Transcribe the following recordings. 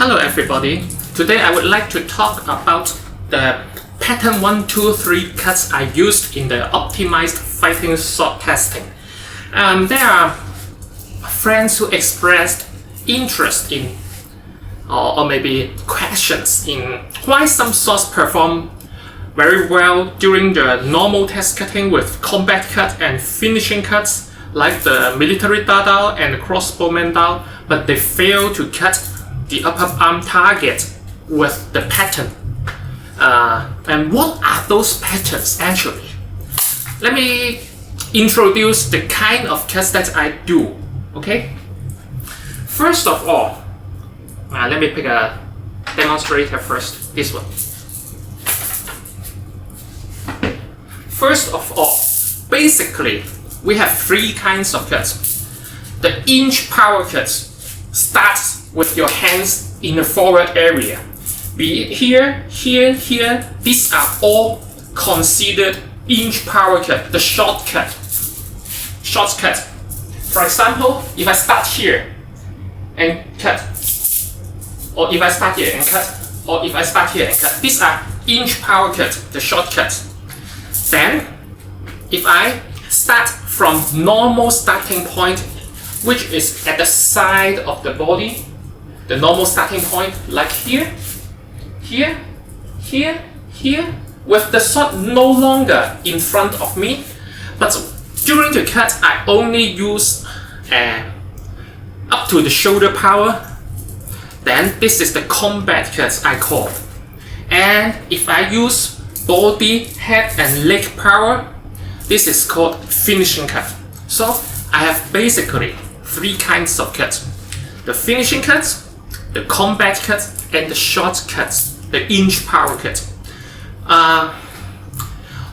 Hello everybody, today I would like to talk about the pattern 1, 2, 3 cuts I used in the optimized fighting sword testing. There are friends who expressed interest in or maybe questions in why some swords perform very well during the normal test cutting with combat cut and finishing cuts like the military dao and the crossbowman dao, but they fail to cut the upper arm target with the pattern. And what are those patterns actually? Let me introduce the kind of cuts that I do. Okay. First of all, let me pick a demonstrator first. This one. First of all, basically, we have three kinds of cuts. The inch power cuts starts with your hands in the forward area. Be it here, here, here. These are all considered inch power cut, the shortcut. Shortcut. For example, if I start here and cut, or if I start here and cut, or if I start here and cut, these are inch power cut, the shortcut. Then, if I start from normal starting point, which is at the side of the body, the normal starting point, like here, here, here, here, with the sword no longer in front of me, but during the cut I only use up to the shoulder power, then this is the combat cut I call. And if I use body, head and leg power, this is called finishing cut. So I have basically three kinds of cuts: the finishing cut, the combat cut, and the short cuts, the inch power cut.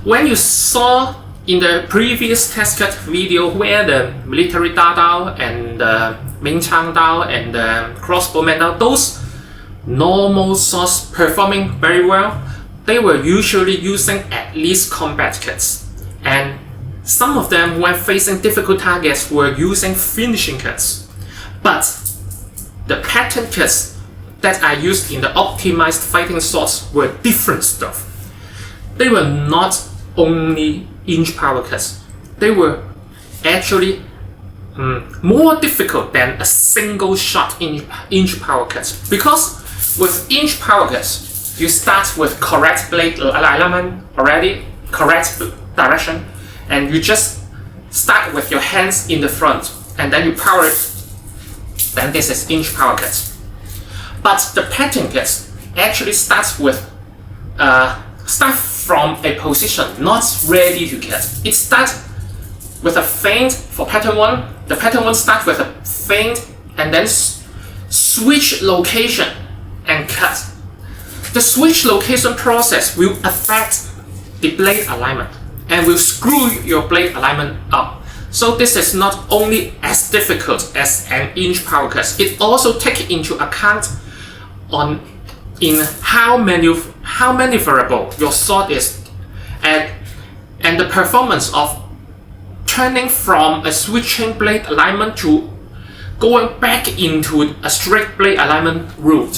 When you saw in the previous test cut video where the military dao and the Ming Chang dao and the crossbowman dao, those normal swords performing very well, they were usually using at least combat cuts. And some of them, when facing difficult targets, were using finishing cuts. But the pattern cuts that I used in the optimized fighting swords were different stuff. They were not only inch power cuts. They were actually more difficult than a single shot inch power cuts. Because with inch power cuts, you start with correct blade alignment already, correct direction, and you just start with your hands in the front, and then you power it. Then this is inch power cuts. But the pattern cuts actually starts from a position not ready to cut. It starts with a feint for pattern 1. The pattern 1 starts with a feint and then switch location and cut. The switch location process will affect the blade alignment and will screw your blade alignment up. So this is not only as difficult as an inch power cut, it also takes into account in how maneuverable your sword is, and the performance of turning from a switching blade alignment to going back into a straight blade alignment route.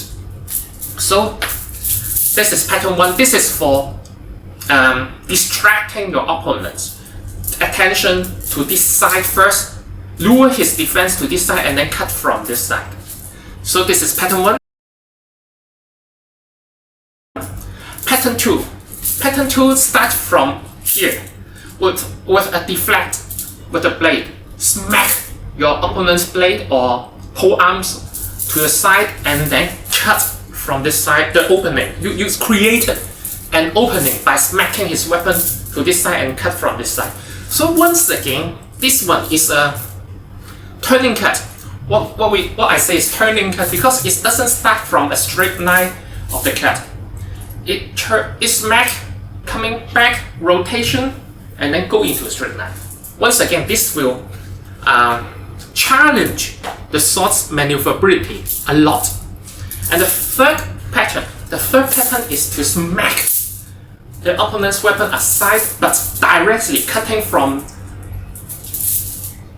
So this is pattern 1. This is for distracting your opponent's attention to this side first, lure his defense to this side, and then cut from this side. So this is pattern 1. Pattern 2. Pattern 2 starts from here with a deflect with a blade. Smack your opponent's blade or pull arms to the side and then cut from this side, the opening. You created an opening by smacking his weapon to this side and cut from this side. So once again, this one is a turning cut. What I say is turning cut because it doesn't start from a straight line of the cut. It smack, coming back, rotation, and then go into a straight line. Once again, this will challenge the sword's maneuverability a lot. And the third pattern is to smack the opponent's weapon aside, but directly cutting from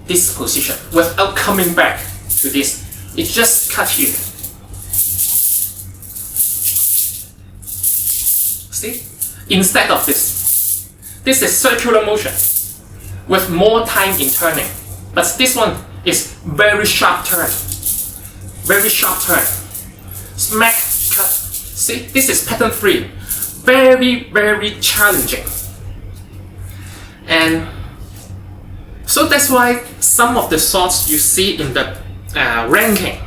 this position without coming back to this. It's just cut here. See? Instead of this is circular motion with more time in turning. But this one is very sharp turn. Very sharp turn. Smack, cut. See? This is pattern 3. Very, very challenging. And so that's why some of the swords you see in the ranking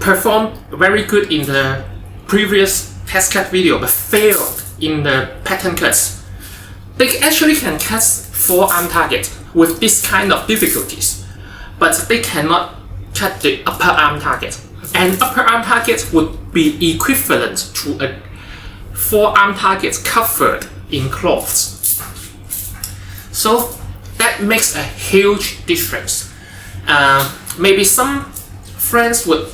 performed very good in the previous test cut video but failed in the pattern cuts. They actually can cut forearm target with this kind of difficulties, but they cannot cut the upper arm target. And upper arm target would be equivalent to a forearm target covered in cloths. So that makes a huge difference. Maybe some friends would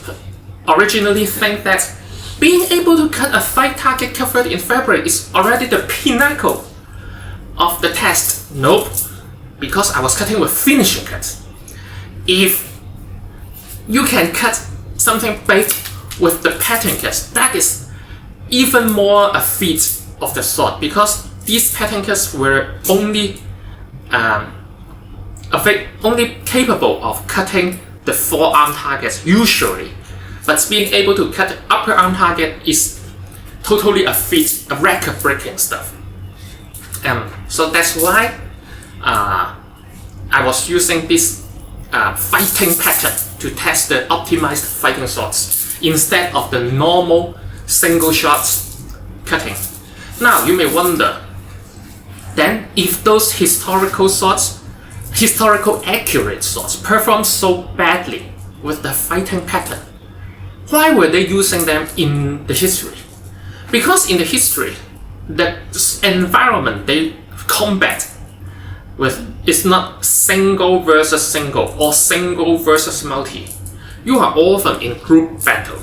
originally think that being able to cut a fight target covered in fabric is already the pinnacle of the test. Nope, because I was cutting with finishing cuts. If you can cut something big with the pattern cuts, that is even more a feat of the sword, because these pattern cuts were only capable of cutting the forearm targets usually, but being able to cut the upper arm target is totally a feat, a record-breaking stuff. So that's why I was using this fighting pattern to test the optimized fighting swords instead of the normal single shots cutting. Now you may wonder, then if those historical accurate swords perform so badly with the fighting pattern, why were they using them in the history? Because in the history, the environment they combat with is not single versus single or single versus multi. You are often in group battle.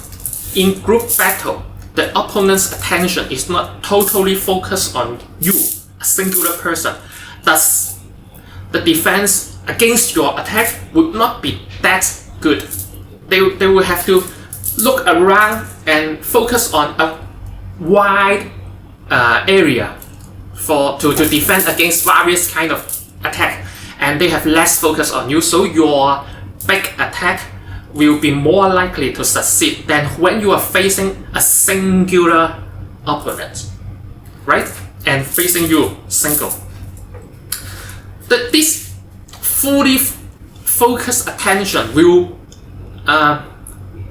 In group battle, the opponent's attention is not totally focused on you, a singular person. Thus, the defense against your attack would not be that good. They will have to look around and focus on a wide area to defend against various kind of attack, and they have less focus on you, so your big attack will be more likely to succeed than when you are facing a singular opponent, right? And facing you single. This fully focused attention will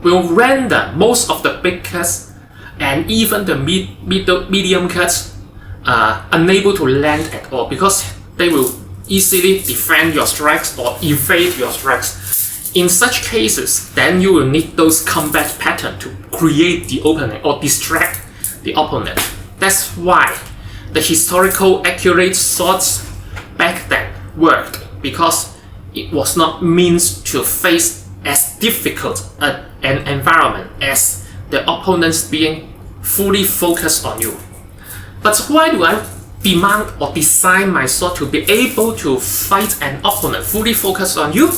render most of the big cuts and even the medium cuts unable to land at all, because they will easily defend your strikes or evade your strikes. In such cases, then you will need those combat patterns to create the opening or distract the opponent. That's why the historical accurate swords back then worked, because it was not meant to face as difficult an environment as the opponents being fully focused on you. But why do I demand or design my sword to be able to fight an opponent fully focused on you?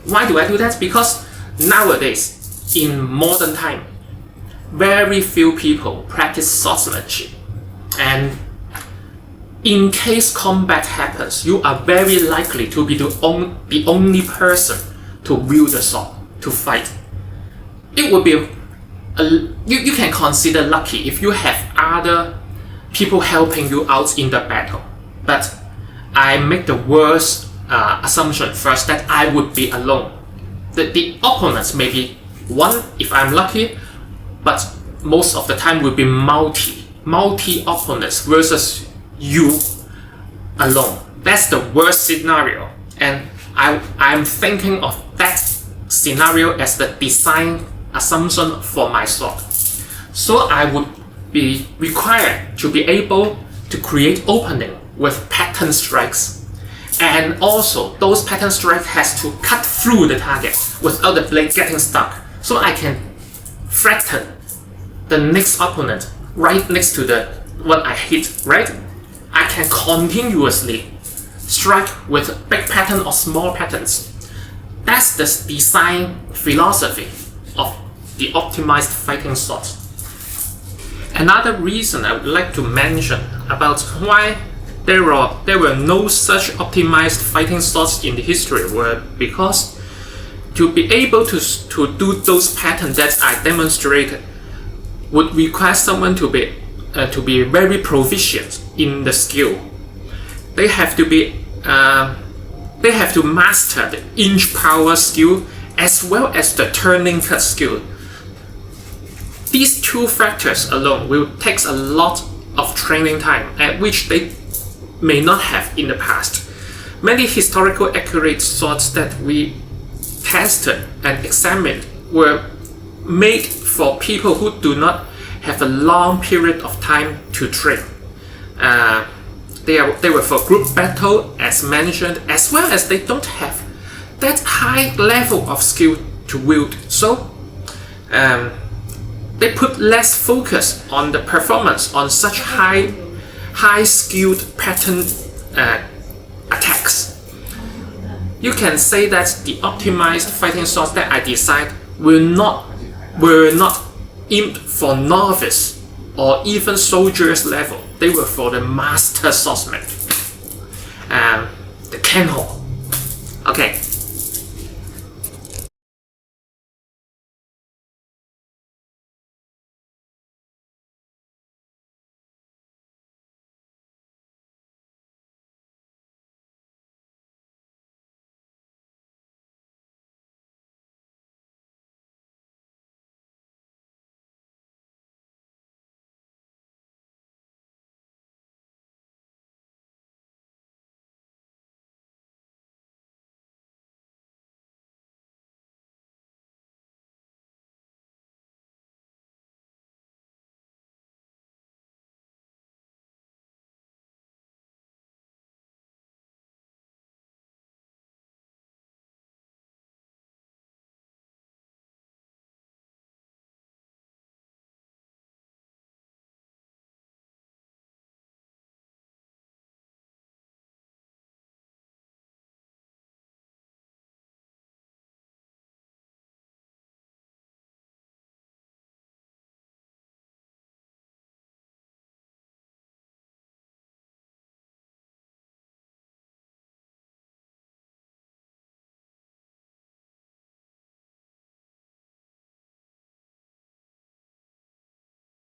Why do I do that? Because nowadays, in modern time, very few people practice swordsmanship, and in case combat happens, you are very likely to be the only person to wield the sword to fight. It would be you can consider lucky if you have other people helping you out in the battle. But I make the worst assumption first, that I would be alone. The opponents may be one if I'm lucky, but most of the time will be multi opponents versus you alone. That's the worst scenario, and I'm thinking of that scenario as the design assumption for my sword. So I would be required to be able to create opening with pattern strikes, and also those pattern strikes has to cut through the target without the blade getting stuck, so I can threaten the next opponent right next to the what I hit, right? I can continuously strike with big pattern or small patterns. That's the design philosophy of the optimized fighting sword. Another reason I would like to mention about why there were no such optimized fighting swords in the history were because to be able to do those patterns that I demonstrated would require someone to be very proficient in the skill. They have to master the inch power skill as well as the turning cut skill. These two factors alone will take a lot of training time, at which they may not have in the past. Many historical accurate swords that we tested and examined were made for people who do not have a long period of time to train. They were for group battle, as mentioned, as well as they don't have that high level of skill to wield. So they put less focus on the performance on such high skilled pattern attacks. You can say that the optimized fighting swords that I designed were not aimed for novice or even soldiers level. They were for the master swordsman. The Kenho. Okay,